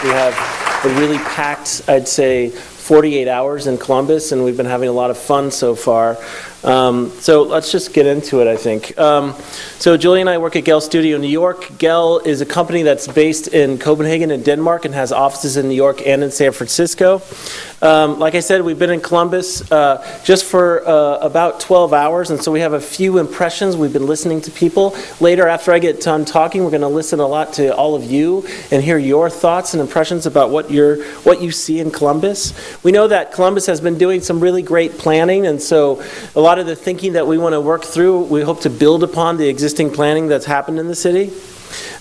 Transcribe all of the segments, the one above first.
We have a really packed, I'd say, 48 hours in Columbus, and we've been having a lot of fun so far. So let's just get into it, I think. So Julie and I work at Gehl Studio New York. Gehl is a company that's based in Copenhagen and Denmark and has offices in New York and in San Francisco. Like I said, we've been in Columbus just for about 12 hours, and so we have a few impressions. We've been listening to people. Later, after I get done talking, we're going to listen a lot to all of you and hear your thoughts and impressions about what you see in Columbus. We know that Columbus has been doing some really great planning, and so a lot of the thinking that we want to work through, we hope to build upon the existing planning that's happened in the city.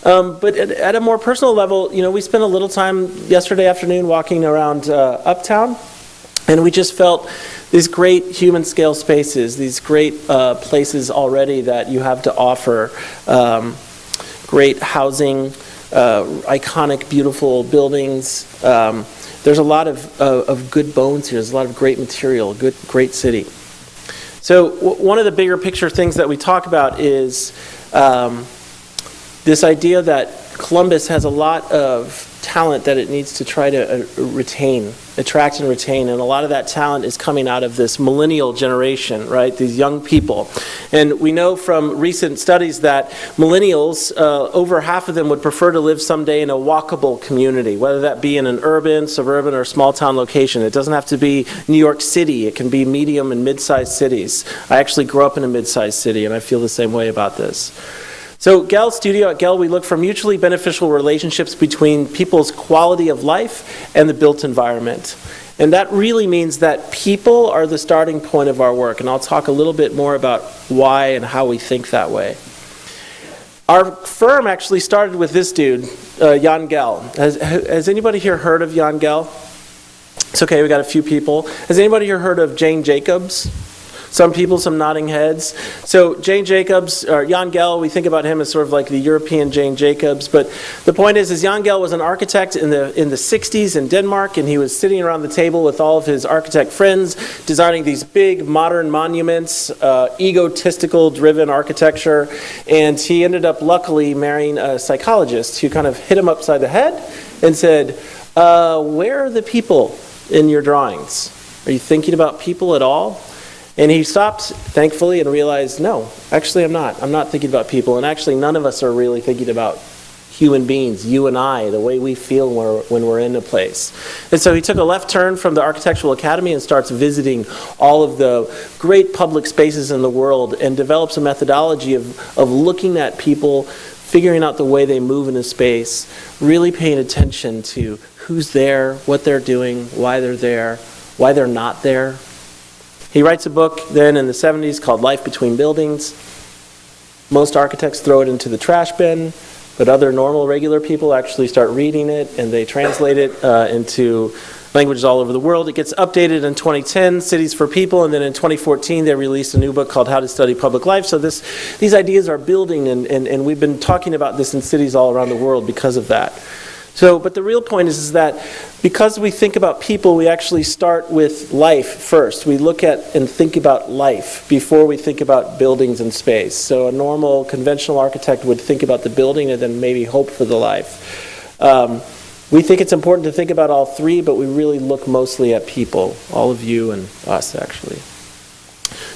But at a more personal level, we spent a little time yesterday afternoon walking around Uptown, and we just felt these great human scale spaces, these great places already that you have to offer, great housing, iconic, beautiful buildings. There's a lot of good bones here. There's a lot of great material, great city. So one of the bigger picture things that we talk about is this idea that Columbus has a lot of talent that it needs to try to attract and retain, and a lot of that talent is coming out of this millennial generation, right? These young people. And we know from recent studies that millennials, over half of them would prefer to live someday in a walkable community, whether that be in an urban, suburban, or small town location. It doesn't have to be New York City. It can be medium and mid-sized cities. I actually grew up in a mid-sized city, and I feel the same way about this. So Gehl Studio, at Gehl, we look for mutually beneficial relationships between people's quality of life and the built environment. And that really means that people are the starting point of our work. And I'll talk a little bit more about why and how we think that way. Our firm actually started with this dude, Jan Gehl. Has anybody here heard of Jan Gehl? It's okay, we got a few people. Has anybody here heard of Jane Jacobs? Some people, some nodding heads. So Jane Jacobs, or Jan Gehl, we think about him as sort of like the European Jane Jacobs. But the point is Jan Gehl was an architect in the 60s in Denmark, and he was sitting around the table with all of his architect friends, designing these big modern monuments, egotistical driven architecture. And he ended up luckily marrying a psychologist who kind of hit him upside the head and said, where are the people in your drawings? Are you thinking about people at all? And he stopped, thankfully, and realized, no, actually I'm not. I'm not thinking about people. And actually none of us are really thinking about human beings, you and I, the way we feel when we're in a place. And so he took a left turn from the Architectural Academy and starts visiting all of the great public spaces in the world and develops a methodology of looking at people, figuring out the way they move in a space, really paying attention to who's there, what they're doing, why they're there, why they're not there. He writes a book then in the 70s called Life Between Buildings. Most architects throw it into the trash bin, but other normal, regular people actually start reading it, and they translate it into languages all over the world. It gets updated in 2010, Cities for People, and then in 2014 they released a new book called How to Study Public Life. So these ideas are building, and we've been talking about this in cities all around the world because of that. So, but the real point is that because we think about people, we actually start with life first. We look at and think about life before we think about buildings and space. So a normal, conventional architect would think about the building and then maybe hope for the life. We think it's important to think about all three, but we really look mostly at people, all of you and us, actually.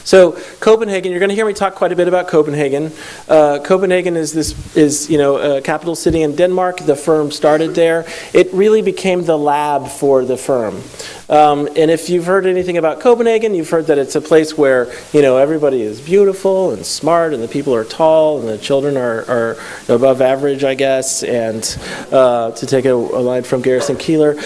So Copenhagen, you're going to hear me talk quite a bit about Copenhagen. Copenhagen is a capital city in Denmark. The firm started there. It really became the lab for the firm. And if you've heard anything about Copenhagen, you've heard that it's a place where everybody is beautiful and smart, and the people are tall, and the children are above average, I guess. And to take a line from Garrison Keillor,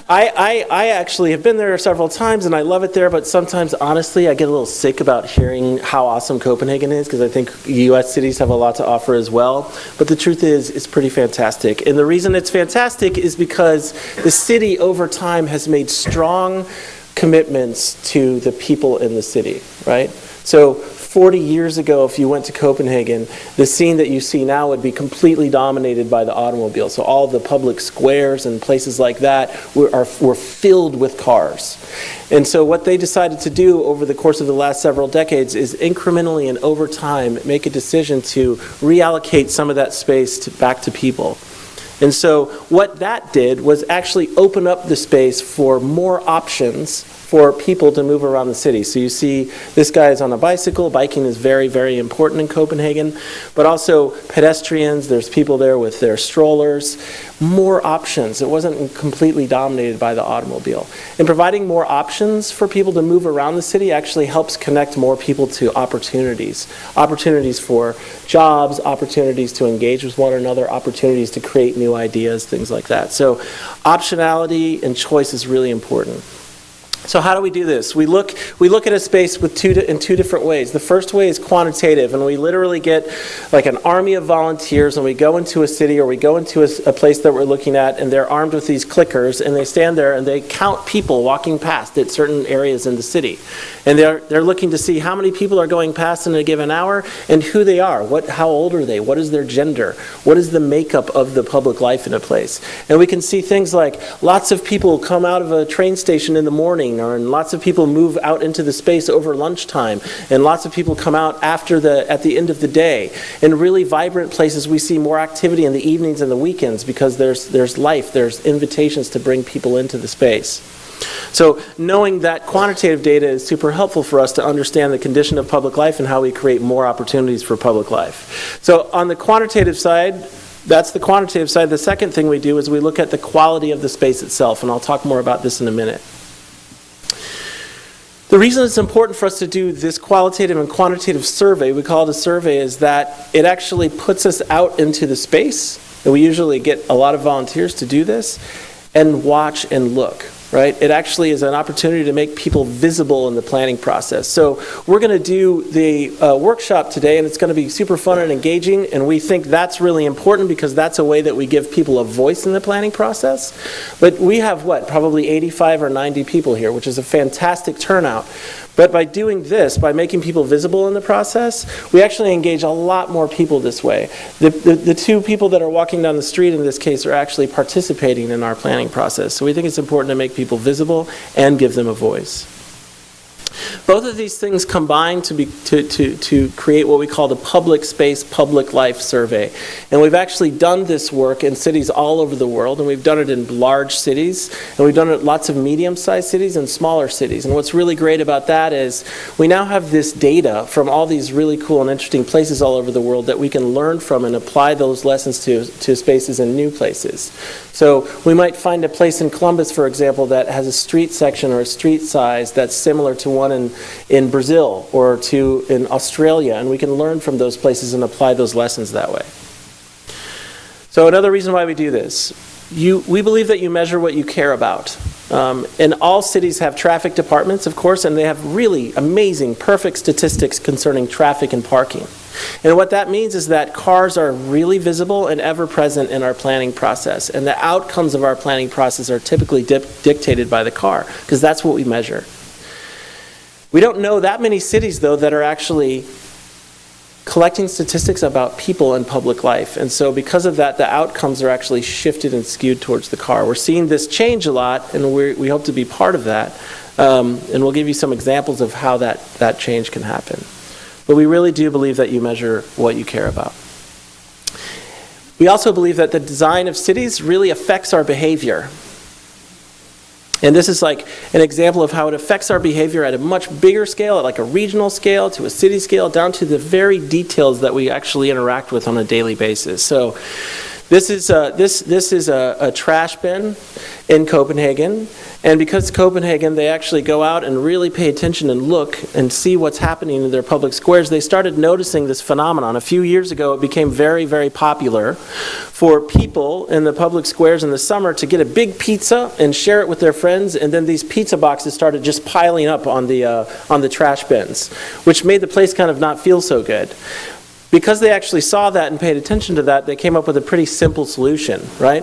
I actually have been there several times, and I love it there. But sometimes, honestly, I get a little sick about hearing how awesome Copenhagen is, because I think U.S. cities have a lot to offer as well. But the truth is, it's pretty fantastic. And the reason it's fantastic is because the city over time has made strong commitments to the people in the city, right? So 40 years ago, if you went to Copenhagen, the scene that you see now would be completely dominated by the automobile. So all the public squares and places like that were filled with cars. And so what they decided to do over the course of the last several decades is incrementally and over time make a decision to reallocate some of that space back to people. And so what that did was actually open up the space for more options for people to move around the city. So you see this guy is on a bicycle. Biking is very, very important in Copenhagen. But also pedestrians, there's people there with their strollers. More options. It wasn't completely dominated by the automobile. And providing more options for people to move around the city actually helps connect more people to opportunities. Opportunities for jobs, opportunities to engage with one another, opportunities to create new ideas, things like that. So optionality and choice is really important. So how do we do this? We look at a space in two different ways. The first way is quantitative, and we literally get like an army of volunteers, and we go into a city or we go into a place that we're looking at, and they're armed with these clickers, and they stand there and they count people walking past at certain areas in the city. And they're looking to see how many people are going past in a given hour and who they are. How old are they? What is their gender? What is the makeup of the public life in a place? And we can see things like lots of people come out of a train station in the morning, and lots of people move out into the space over lunchtime, and lots of people come out at the end of the day. In really vibrant places, we see more activity in the evenings and the weekends because there's life, there's invitations to bring people into the space. So knowing that quantitative data is super helpful for us to understand the condition of public life and how we create more opportunities for public life. So on the quantitative side, that's the quantitative side. The second thing we do is we look at the quality of the space itself, and I'll talk more about this in a minute. The reason it's important for us to do this qualitative and quantitative survey, we call it a survey, is that it actually puts us out into the space, and we usually get a lot of volunteers to do this, and watch and look. Right? It actually is an opportunity to make people visible in the planning process. So we're going to do the workshop today, and it's going to be super fun and engaging, and we think that's really important because that's a way that we give people a voice in the planning process. But we have, probably 85 or 90 people here, which is a fantastic turnout. But by doing this, by making people visible in the process, we actually engage a lot more people this way. The two people that are walking down the street in this case are actually participating in our planning process. So we think it's important to make people visible and give them a voice. Both of these things combine to create what we call the Public Space, Public Life Survey. And we've actually done this work in cities all over the world, and we've done it in large cities, and we've done it in lots of medium-sized cities and smaller cities. And what's really great about that is we now have this data from all these really cool and interesting places all over the world that we can learn from and apply those lessons to spaces in new places. So we might find a place in Columbus, for example, that has a street section or a street size that's similar to one in Brazil or in Australia, and we can learn from those places and apply those lessons that way. So another reason why we do this, we believe that you measure what you care about. And all cities have traffic departments, of course, and they have really amazing, perfect statistics concerning traffic and parking. And what that means is that cars are really visible and ever present in our planning process. And the outcomes of our planning process are typically dictated by the car, because that's what we measure. We don't know that many cities, though, that are actually collecting statistics about people in public life. And so because of that, the outcomes are actually shifted and skewed towards the car. We're seeing this change a lot, and we hope to be part of that. And we'll give you some examples of how that change can happen. But we really do believe that you measure what you care about. We also believe that the design of cities really affects our behavior. And this is like an example of how it affects our behavior at a much bigger scale, at like a regional scale, to a city scale, down to the very details that we actually interact with on a daily basis. So this is a trash bin in Copenhagen. And because Copenhagen, they actually go out and really pay attention and look and see what's happening in their public squares. They started noticing this phenomenon. A few years ago, it became very, very popular for people in the public squares in the summer to get a big pizza and share it with their friends. And then these pizza boxes started just piling up on the trash bins, which made the place kind of not feel so good. Because they actually saw that and paid attention to that, they came up with a pretty simple solution, right?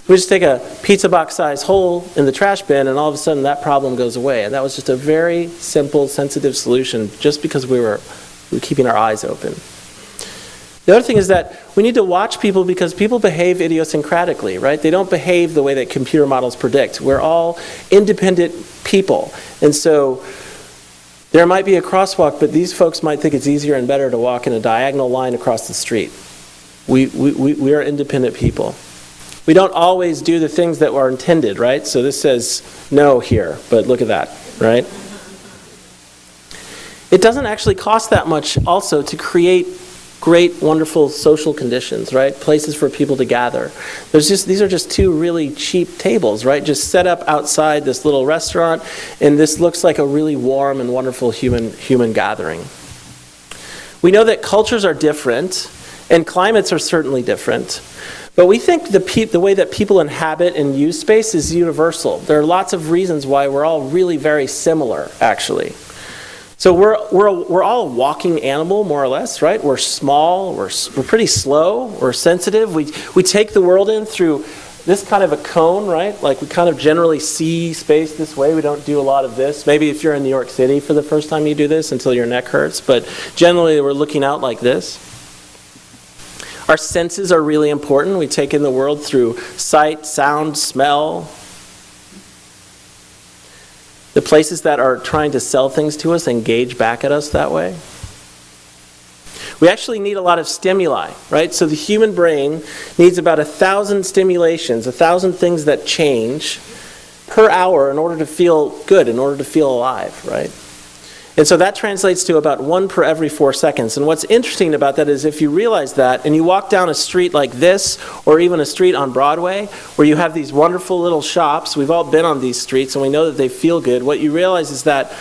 We just take a pizza box size hole in the trash bin, and all of a sudden that problem goes away. And that was just a very simple, sensitive solution just because we were keeping our eyes open. The other thing is that we need to watch people because people behave idiosyncratically, right? They don't behave the way that computer models predict. We're all independent people. And so there might be a crosswalk, but these folks might think it's easier and better to walk in a diagonal line across the street. We are independent people. We don't always do the things that were intended, right? So this says no here, but look at that, right? It doesn't actually cost that much also to create great, wonderful social conditions, right? Places for people to gather. These are just two really cheap tables, right? Just set up outside this little restaurant, and this looks like a really warm and wonderful human gathering. We know that cultures are different, and climates are certainly different. But we think the way that people inhabit and use space is universal. There are lots of reasons why we're all really very similar, actually. So we're all a walking animal, more or less, right? We're small, we're pretty slow, we're sensitive. We take the world in through this kind of a cone, right? Like we kind of generally see space this way. We don't do a lot of this. Maybe if you're in New York City for the first time you do this until your neck hurts. But generally we're looking out like this. Our senses are really important. We take in the world through sight, sound, smell. The places that are trying to sell things to us engage back at us that way. We actually need a lot of stimuli, right? So the human brain needs about 1,000 stimulations, 1,000 things that change per hour in order to feel good, in order to feel alive, right? And so that translates to about 1 per every 4 seconds. And what's interesting about that is if you realize that and you walk down a street like this or even a street on Broadway where you have these wonderful little shops, we've all been on these streets and we know that they feel good, what you realize is that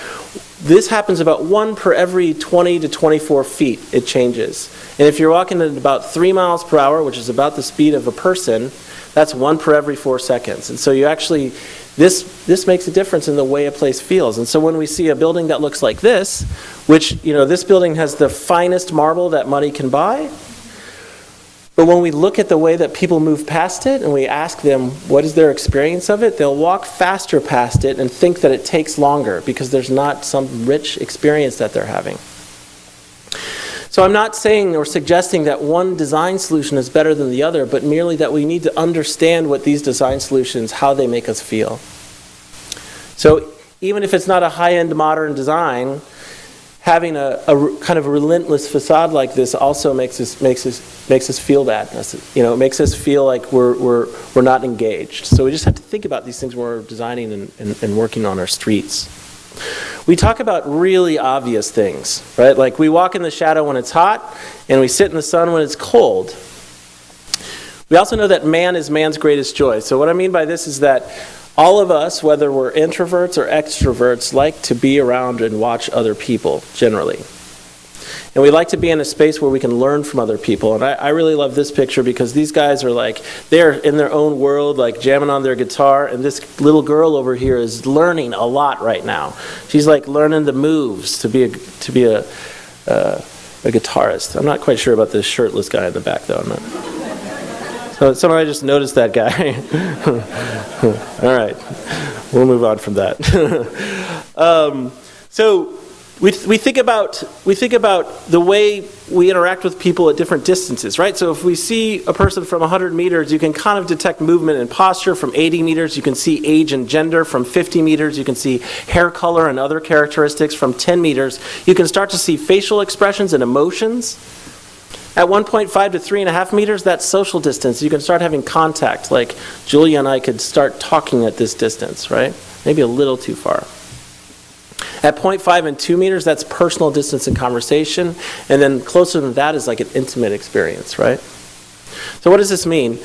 this happens about 1 per every 20 to 24 feet, it changes. And if you're walking at about 3 miles per hour, which is about the speed of a person, that's 1 per every 4 seconds. And so you actually, this makes a difference in the way a place feels. And so when we see a building that looks like this, which, this building has the finest marble that money can buy, but when we look at the way that people move past it and we ask them what is their experience of it, they'll walk faster past it and think that it takes longer because there's not some rich experience that they're having. So I'm not saying or suggesting that one design solution is better than the other, but merely that we need to understand what these design solutions, how they make us feel. So even if it's not a high-end modern design, having a kind of relentless facade like this also makes us feel bad. It makes us feel like we're not engaged. So we just have to think about these things when we're designing and working on our streets. We talk about really obvious things, right? Like we walk in the shadow when it's hot, and we sit in the sun when it's cold. We also know that man is man's greatest joy. So what I mean by this is that all of us, whether we're introverts or extroverts, like to be around and watch other people, generally. And we like to be in a space where we can learn from other people. And I really love this picture because these guys are they're in their own world, like jamming on their guitar. And this little girl over here is learning a lot right now. She's learning the moves to be a guitarist. I'm not quite sure about this shirtless guy in the back, though. So somehow I just noticed that guy. All right, we'll move on from that. So we think about the way we interact with people at different distances, right? So if we see a person from 100 meters, you can kind of detect movement and posture. From 80 meters, you can see age and gender. From 50 meters, you can see hair color and other characteristics. From 10 meters, you can start to see facial expressions and emotions. At 1.5 to 3.5 meters, that's social distance. You can start having contact, like Julia and I could start talking at this distance, right? Maybe a little too far. At 0.5 and 2 meters, that's personal distance and conversation. And then closer than that is like an intimate experience, right? So what does this mean?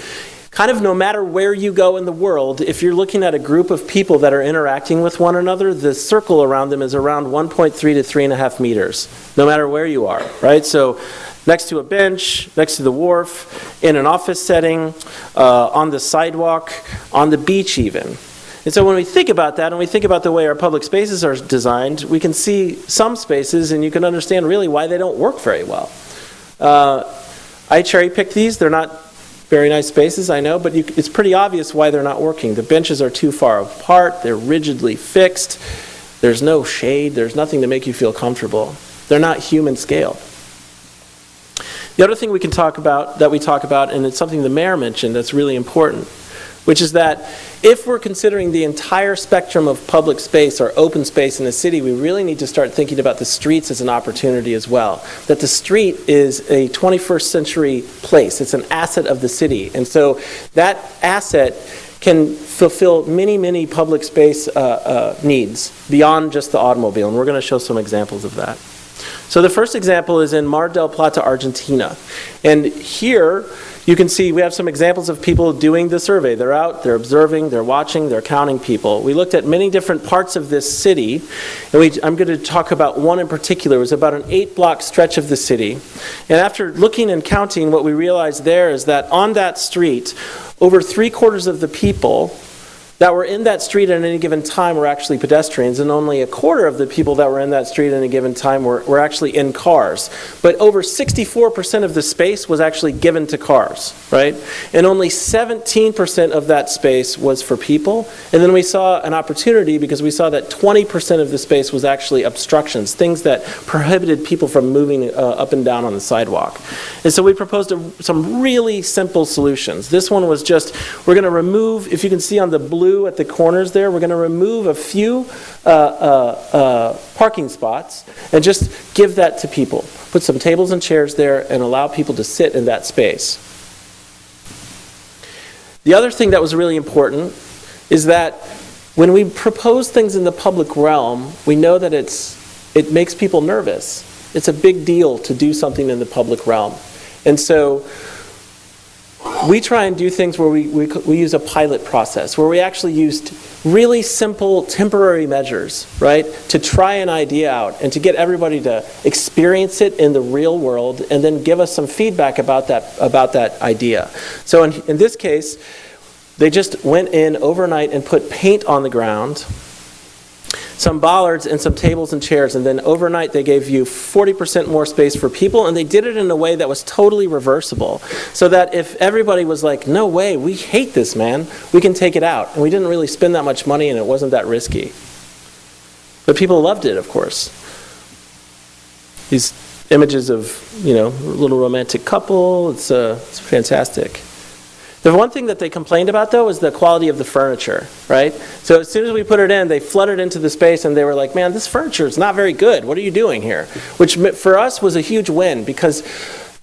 Kind of no matter where you go in the world, if you're looking at a group of people that are interacting with one another, the circle around them is around 1.3 to 3.5 meters, no matter where you are, right? So next to a bench, next to the wharf, in an office setting, on the sidewalk, on the beach even. And so when we think about that and we think about the way our public spaces are designed, we can see some spaces and you can understand really why they don't work very well. I cherry-picked these. They're not very nice spaces, I know, but it's pretty obvious why they're not working. The benches are too far apart. They're rigidly fixed. There's no shade. There's nothing to make you feel comfortable. They're not human scale. The other thing we talk about, and it's something the mayor mentioned that's really important, which is that if we're considering the entire spectrum of public space or open space in the city, we really need to start thinking about the streets as an opportunity as well. That the street is a 21st century place. It's an asset of the city. And so that asset can fulfill many, many public space needs beyond just the automobile. And we're going to show some examples of that. So the first example is in Mar del Plata, Argentina. And here you can see we have some examples of people doing the survey. They're out, they're observing, they're watching, they're counting people. We looked at many different parts of this city, and I'm going to talk about one in particular. It was about an 8-block stretch of the city. And after looking and counting, what we realized there is that on that street, over 3/4 of the people that were in that street at any given time were actually pedestrians, and only 1/4 of the people that were in that street at any given time were actually in cars. But over 64% of the space was actually given to cars, right? And only 17% of that space was for people. And then we saw an opportunity because we saw that 20% of the space was actually obstructions, things that prohibited people from moving up and down on the sidewalk. And so we proposed some really simple solutions. This one was just, we're going to remove, if you can see on the blue at the corners there, we're going to remove a few parking spots and just give that to people. Put some tables and chairs there and allow people to sit in that space. The other thing that was really important is that when we propose things in the public realm, we know that it makes people nervous. It's a big deal to do something in the public realm. And so we try and do things where we use a pilot process, where we actually used really simple temporary measures, right, to try an idea out and to get everybody to experience it in the real world and then give us some feedback about that idea. So in this case, they just went in overnight and put paint on the ground, some bollards and some tables and chairs, and then overnight they gave you 40% more space for people, and they did it in a way that was totally reversible, so that if everybody was like, no way, we hate this, man, we can take it out. And we didn't really spend that much money and it wasn't that risky. But people loved it, of course. These images of, a little romantic couple, it's fantastic. The one thing that they complained about, though, is the quality of the furniture, right? So as soon as we put it in, they flooded into the space and they were like, man, this furniture is not very good. What are you doing here? Which for us was a huge win, because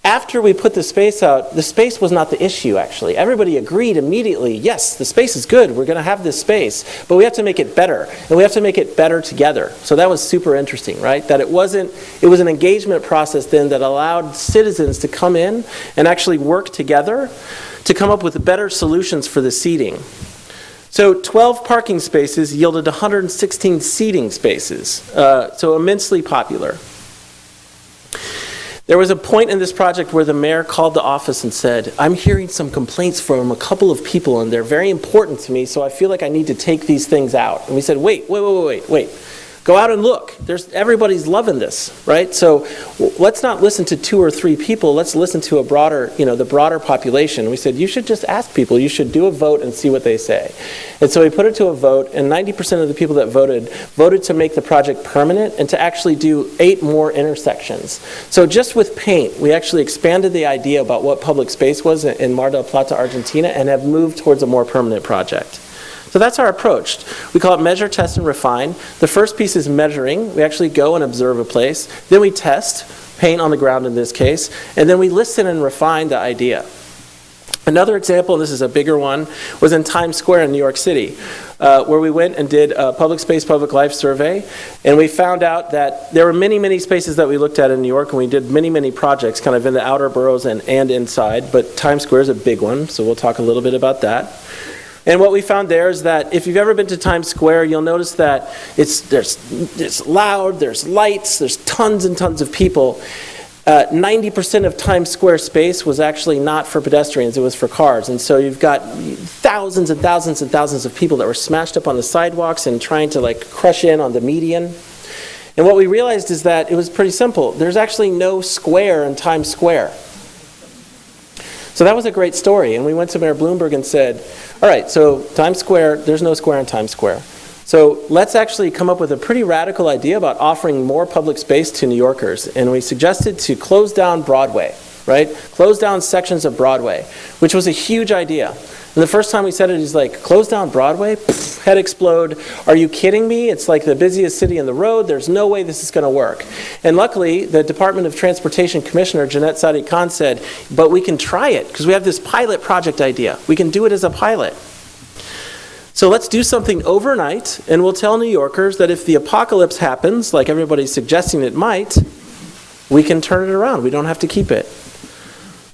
after we put the space out, the space was not the issue, actually. Everybody agreed immediately, yes, the space is good. We're going to have this space, but we have to make it better, and we have to make it better together. So that was super interesting, right? That it was an engagement process then that allowed citizens to come in and actually work together to come up with better solutions for the seating. So 12 parking spaces yielded 116 seating spaces, so immensely popular. There was a point in this project where the mayor called the office and said, I'm hearing some complaints from a couple of people and they're very important to me, so I feel like I need to take these things out. And we said, wait. Go out and look. Everybody's loving this, right? So let's not listen to 2 or 3 people. Let's listen to the broader population. We said, you should just ask people. You should do a vote and see what they say. And so we put it to a vote, and 90% of the people that voted to make the project permanent and to actually do 8 more intersections. So just with paint, we actually expanded the idea about what public space was in Mar del Plata, Argentina, and have moved towards a more permanent project. So that's our approach. We call it measure, test, and refine. The first piece is measuring. We actually go and observe a place. Then we test, paint on the ground in this case, and then we listen and refine the idea. Another example, and this is a bigger one, was in Times Square in New York City, where we went and did a public space, public life survey, and we found out that there were many, many spaces that we looked at in New York, and we did many, many projects kind of in the outer boroughs and inside, but Times Square is a big one, so we'll talk a little bit about that. And what we found there is that if you've ever been to Times Square, you'll notice that it's loud, there's lights, there's tons and tons of people. 90% of Times Square space was actually not for pedestrians, it was for cars. And so you've got thousands and thousands and thousands of people that were smashed up on the sidewalks and trying to crush in on the median. And what we realized is that it was pretty simple. There's actually no square in Times Square. So that was a great story, and we went to Mayor Bloomberg and said, all right, so Times Square, there's no square in Times Square. So let's actually come up with a pretty radical idea about offering more public space to New Yorkers, and we suggested to close down Broadway. right? Close down sections of Broadway, which was a huge idea. And the first time we said it, he's like, close down Broadway? Pfft, head explode. Are you kidding me? It's like the busiest city in the road. There's no way this is going to work. And luckily, the Department of Transportation Commissioner, Jeanette Sadiq-Khan, said, but we can try it because we have this pilot project idea. We can do it as a pilot. So let's do something overnight, and we'll tell New Yorkers that if the apocalypse happens, like everybody's suggesting it might, we can turn it around. We don't have to keep it.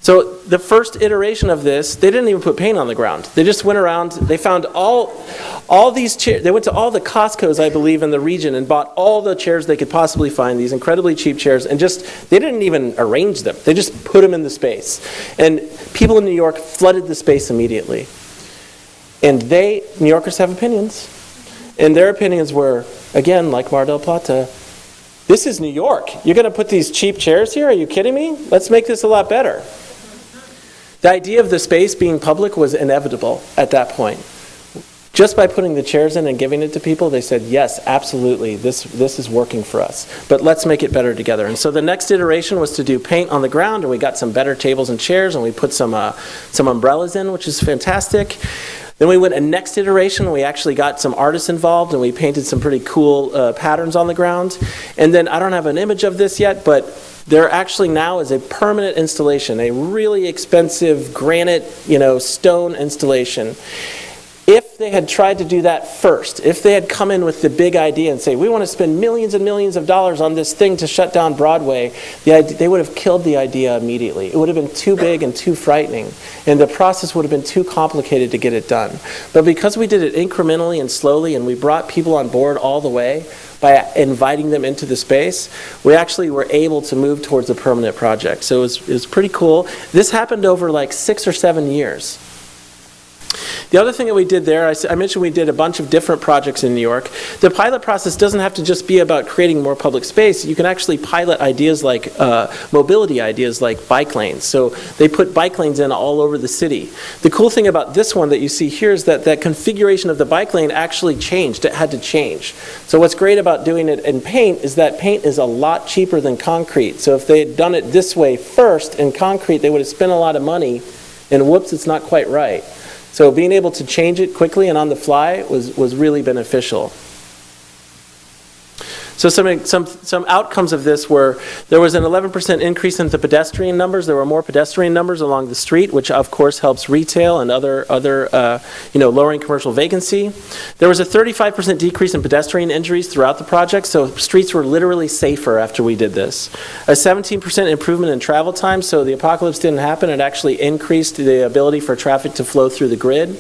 So the first iteration of this, they didn't even put paint on the ground. They just went around, they found all these chairs. They went to all the Costco's, I believe, in the region and bought all the chairs they could possibly find, these incredibly cheap chairs, and they didn't even arrange them. They just put them in the space. And people in New York flooded the space immediately. And New Yorkers have opinions. And their opinions were, again, like Mar del Plata, this is New York. You're going to put these cheap chairs here? Are you kidding me? Let's make this a lot better. The idea of the space being public was inevitable at that point. Just by putting the chairs in and giving it to people, they said, yes, absolutely, this is working for us. But let's make it better together. And so the next iteration was to do paint on the ground, and we got some better tables and chairs, and we put some umbrellas in, which is fantastic. Then we went a next iteration, and we actually got some artists involved, and we painted some pretty cool patterns on the ground. And then I don't have an image of this yet, but there actually now is a permanent installation, a really expensive granite, stone installation. If they had tried to do that first, if they had come in with the big idea and say, we want to spend millions and millions of dollars on this thing to shut down Broadway, they would have killed the idea immediately. It would have been too big and too frightening, and the process would have been too complicated to get it done. But because we did it incrementally and slowly, and we brought people on board all the way, by inviting them into the space, we actually were able to move towards a permanent project. So it was pretty cool. This happened over like 6 or 7 years. The other thing that we did there, I mentioned we did a bunch of different projects in New York. The pilot process doesn't have to just be about creating more public space. You can actually pilot ideas like mobility ideas like bike lanes. So they put bike lanes in all over the city. The cool thing about this one that you see here is that configuration of the bike lane actually changed. It had to change. So what's great about doing it in paint is that paint is a lot cheaper than concrete. So if they had done it this way first in concrete, they would have spent a lot of money, and whoops, it's not quite right. So being able to change it quickly and on the fly was really beneficial. So some outcomes of this were there was an 11% increase in the pedestrian numbers. There were more pedestrian numbers along the street, which of course helps retail and other lowering commercial vacancy. There was a 35% decrease in pedestrian injuries throughout the project. So streets were literally safer after we did this. A 17% improvement in travel time. So the apocalypse didn't happen. It actually increased the ability for traffic to flow through the grid.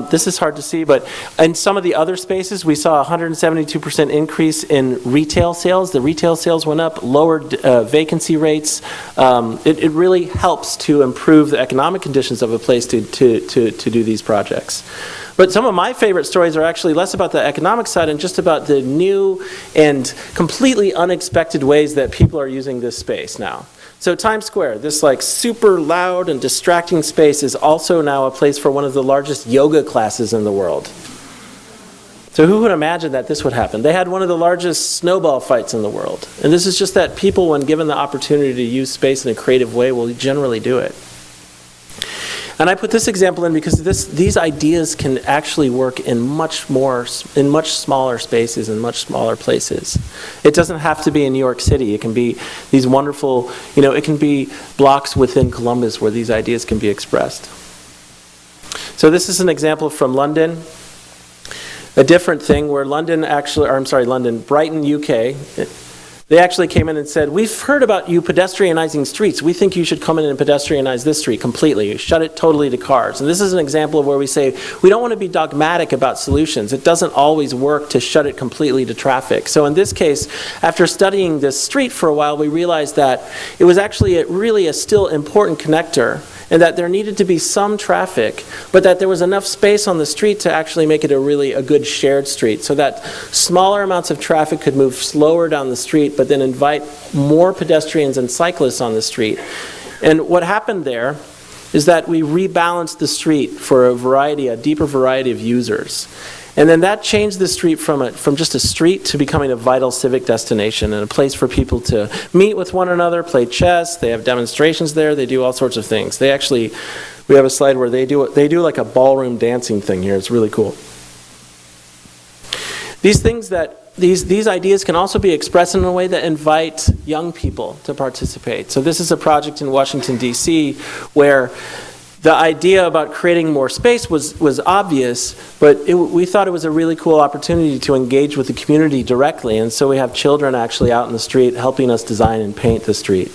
This is hard to see, but in some of the other spaces, we saw a 172% increase in retail sales. The retail sales went up, lowered vacancy rates. It really helps to improve the economic conditions of a place to do these projects. But some of my favorite stories are actually less about the economic side and just about the new and completely unexpected ways that people are using this space now. So Times Square, this like super loud and distracting space, is also now a place for one of the largest yoga classes in the world. So who would imagine that this would happen? They had one of the largest snowball fights in the world. And this is just that people, when given the opportunity to use space in a creative way, will generally do it. And I put this example in because these ideas can actually work in much smaller spaces and much smaller places. It doesn't have to be in New York City. It can be these wonderful, it can be blocks within Columbus where these ideas can be expressed. So this is an example from London. A different thing where Brighton, UK, they actually came in and said, we've heard about you pedestrianizing streets. We think you should come in and pedestrianize this street completely. Shut it totally to cars. And this is an example of where we say, we don't want to be dogmatic about solutions. It doesn't always work to shut it completely to traffic. So in this case, after studying this street for a while, we realized that it was actually really a still important connector, and that there needed to be some traffic, but that there was enough space on the street to actually make it a good shared street, so that smaller amounts of traffic could move slower down the street, but then invite more pedestrians and cyclists on the street. And what happened there is that we rebalanced the street for a deeper variety of users. And then that changed the street from just a street to becoming a vital civic destination and a place for people to meet with one another, play chess. They have demonstrations there. They do all sorts of things. We have a slide where they do like a ballroom dancing thing here. It's really cool. These ideas can also be expressed in a way that invite young people to participate. So this is a project in Washington, D.C., where the idea about creating more space was obvious, but we thought it was a really cool opportunity to engage with the community directly. And so we have children actually out in the street helping us design and paint the street.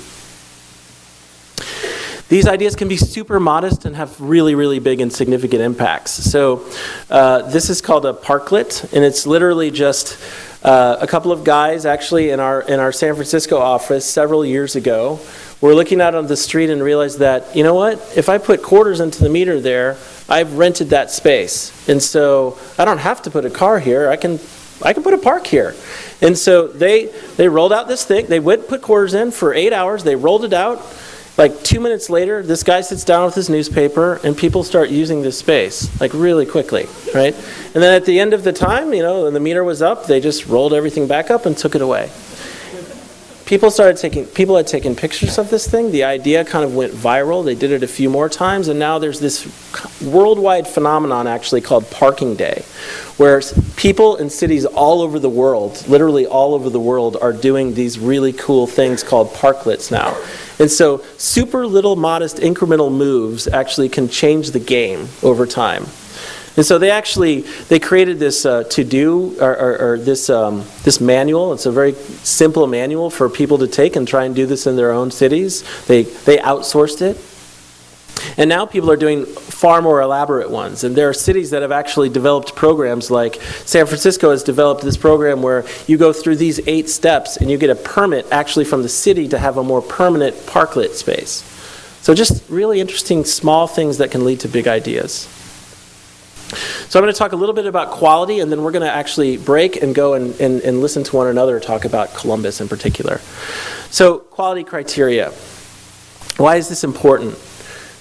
These ideas can be super modest and have really, really big and significant impacts. So this is called a parklet, and it's literally just a couple of guys actually in our San Francisco office several years ago. We're looking out on the street and realized that, you know what, if I put quarters into the meter there, I've rented that space. And so I don't have to put a car here, I can put a park here. And so they rolled out this thing, they would put quarters in for 8 hours, they rolled it out. Like 2 minutes later, this guy sits down with his newspaper and people start using this space, like really quickly, right? And then at the end of the time, when the meter was up, they just rolled everything back up and took it away. People had taken pictures of this thing. The idea kind of went viral. They did it a few more times, and now there's this worldwide phenomenon actually called Parking Day, where people in cities all over the world, literally all over the world, are doing these really cool things called parklets now. And so super little modest incremental moves actually can change the game over time. And so they created this to-do, or this manual. It's a very simple manual for people to take and try and do this in their own cities. They outsourced it. And now people are doing far more elaborate ones. And there are cities that have actually developed programs, like San Francisco has developed this program where you go through these 8 steps and you get a permit actually from the city to have a more permanent parklet space. So just really interesting small things that can lead to big ideas. So I'm going to talk a little bit about quality, and then we're going to actually break and go and listen to one another talk about Columbus in particular. So quality criteria. Why is this important?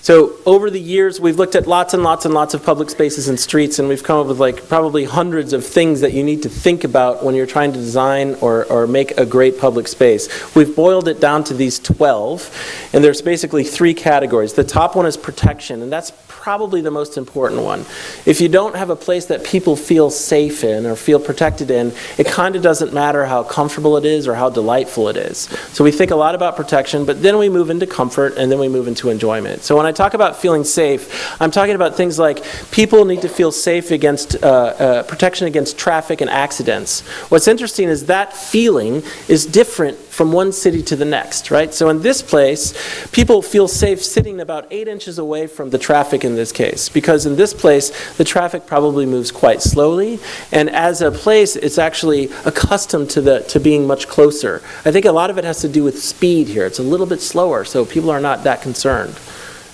So over the years, we've looked at lots and lots and lots of public spaces and streets, and we've come up with probably hundreds of things that you need to think about when you're trying to design or make a great public space. We've boiled it down to these 12, and there's basically 3 categories. The top one is protection, and that's probably the most important one. If you don't have a place that people feel safe in or feel protected in, it kind of doesn't matter how comfortable it is or how delightful it is. So we think a lot about protection, but then we move into comfort, and then we move into enjoyment. So when I talk about feeling safe, I'm talking about things like people need to feel safe against protection against traffic and accidents. What's interesting is that feeling is different from one city to the next, right? So in this place, people feel safe sitting about 8 inches away from the traffic in this case, because in this place, the traffic probably moves quite slowly, and as a place, it's actually accustomed to being much closer. I think a lot of it has to do with speed here. It's a little bit slower, so people are not that concerned.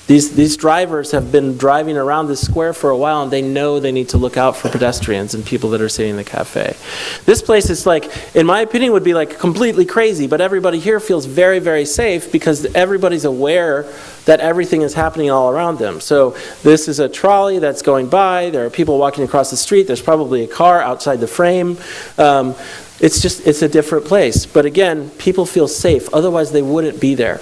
These drivers have been driving around this square for a while, and they know they need to look out for pedestrians and people that are sitting in the cafe. This place is in my opinion, would be completely crazy, but everybody here feels very, very safe because everybody's aware that everything is happening all around them. So this is a trolley that's going by. There are people walking across the street. There's probably a car outside the frame. It's a different place. But again, people feel safe. Otherwise, they wouldn't be there.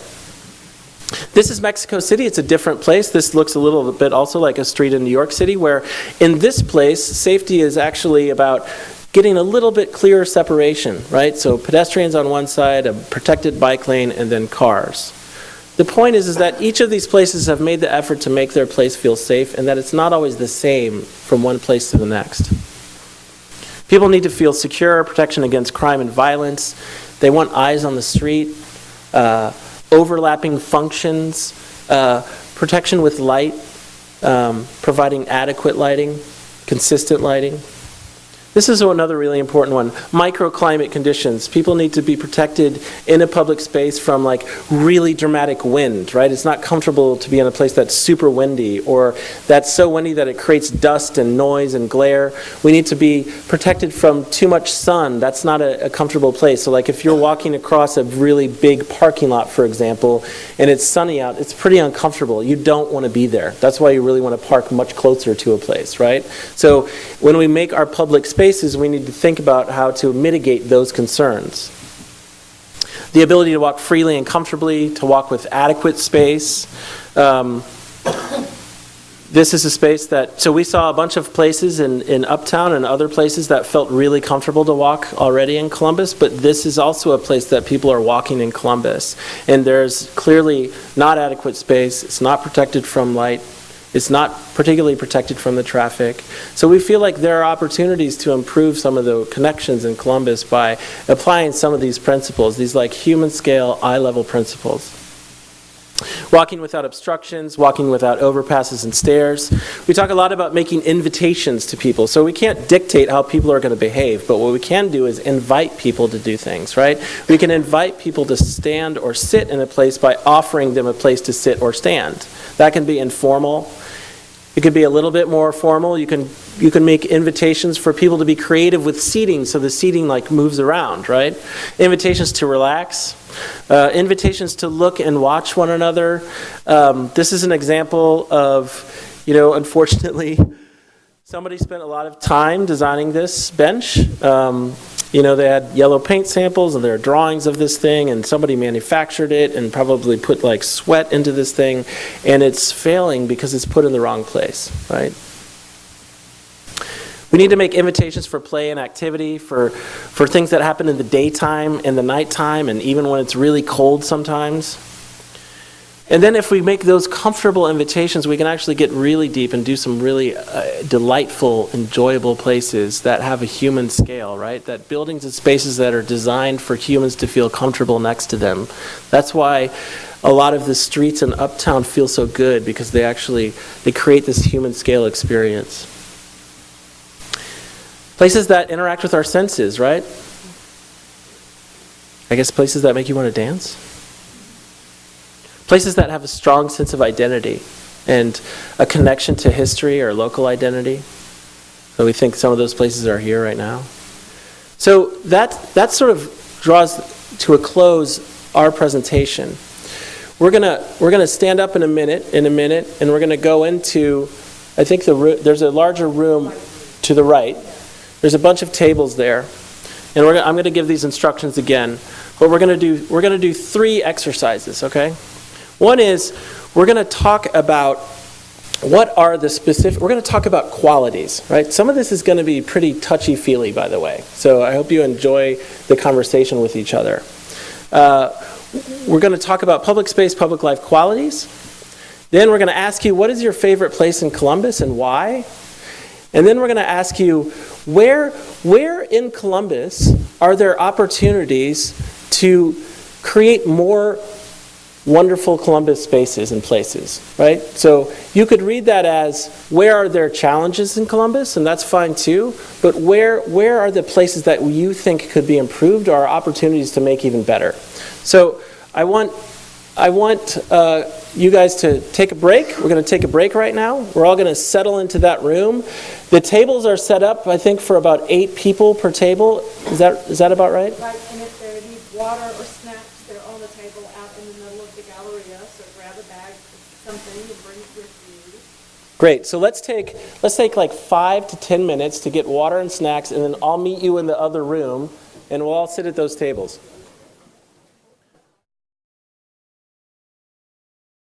This is Mexico City. It's a different place. This looks a little bit also like a street in New York City, where in this place, safety is actually about getting a little bit clearer separation, right? So pedestrians on one side, a protected bike lane, and then cars. The point is that each of these places have made the effort to make their place feel safe, and that it's not always the same from one place to the next. People need to feel secure, protection against crime and violence. They want eyes on the street, overlapping functions, protection with light, providing adequate lighting, consistent lighting. This is another really important one. Microclimate conditions. People need to be protected in a public space from like really dramatic wind, right? It's not comfortable to be in a place that's super windy or that's so windy that it creates dust and noise and glare. We need to be protected from too much sun. That's not a comfortable place. So like if you're walking across a really big parking lot, for example, and it's sunny out, it's pretty uncomfortable. You don't want to be there. That's why you really want to park much closer to a place, right? So when we make our public spaces, we need to think about how to mitigate those concerns. The ability to walk freely and comfortably, to walk with adequate space. This is a space that, so we saw a bunch of places in Uptown and other places that felt really comfortable to walk already in Columbus, but this is also a place that people are walking in Columbus. And there's clearly not adequate space, it's not protected from light, it's not particularly protected from the traffic. So we feel like there are opportunities to improve some of the connections in Columbus by applying some of these principles, these like human scale, eye-level principles. Walking without obstructions, walking without overpasses and stairs. We talk a lot about making invitations to people. So we can't dictate how people are going to behave, but what we can do is invite people to do things, right? We can invite people to stand or sit in a place by offering them a place to sit or stand. That can be informal. It could be a little bit more formal. You can make invitations for people to be creative with seating, so the seating like moves around, right? Invitations to relax. Invitations to look and watch one another. This is an example of, unfortunately, somebody spent a lot of time designing this bench. They had yellow paint samples and there are drawings of this thing, and somebody manufactured it and probably put like sweat into this thing, and it's failing because it's put in the wrong place, right? We need to make invitations for play and activity, for things that happen in the daytime and the nighttime, and even when it's really cold sometimes. And then if we make those comfortable invitations, we can actually get really deep and do some really delightful, enjoyable places that have a human scale, right? That buildings and spaces that are designed for humans to feel comfortable next to them. That's why a lot of the streets in Uptown feel so good, because they create this human scale experience. Places that interact with our senses, right? I guess places that make you want to dance. Places that have a strong sense of identity and a connection to history or local identity. So we think some of those places are here right now. So that sort of draws to a close our presentation. We're gonna stand up in a minute, and we're gonna go into, I think there's a larger room to the right. There's a bunch of tables there, and I'm going to give these instructions again. But we're going to do 3 exercises, okay? One is we're going to talk about we're going to talk about qualities, right? Some of this is going to be pretty touchy-feely, by the way. So I hope you enjoy the conversation with each other. We're going to talk about public space, public life qualities. Then we're going to ask you, what is your favorite place in Columbus and why? And then we're going to ask you, where in Columbus are there opportunities to create more wonderful Columbus spaces and places, right? So you could read that as, where are there challenges in Columbus? And that's fine too. But where are the places that you think could be improved, or opportunities to make even better? So I want you guys to take a break. We're going to take a break right now. We're all going to settle into that room. The tables are set up, I think, for about 8 people per table. Is that about right? Right, and if they need water or snacks, they're on the table out in the middle of the galleria. So grab a bag, something, and bring it with you. Great. So let's take like 5 to 10 minutes to get water and snacks, and then I'll meet you in the other room, and we'll all sit at those tables.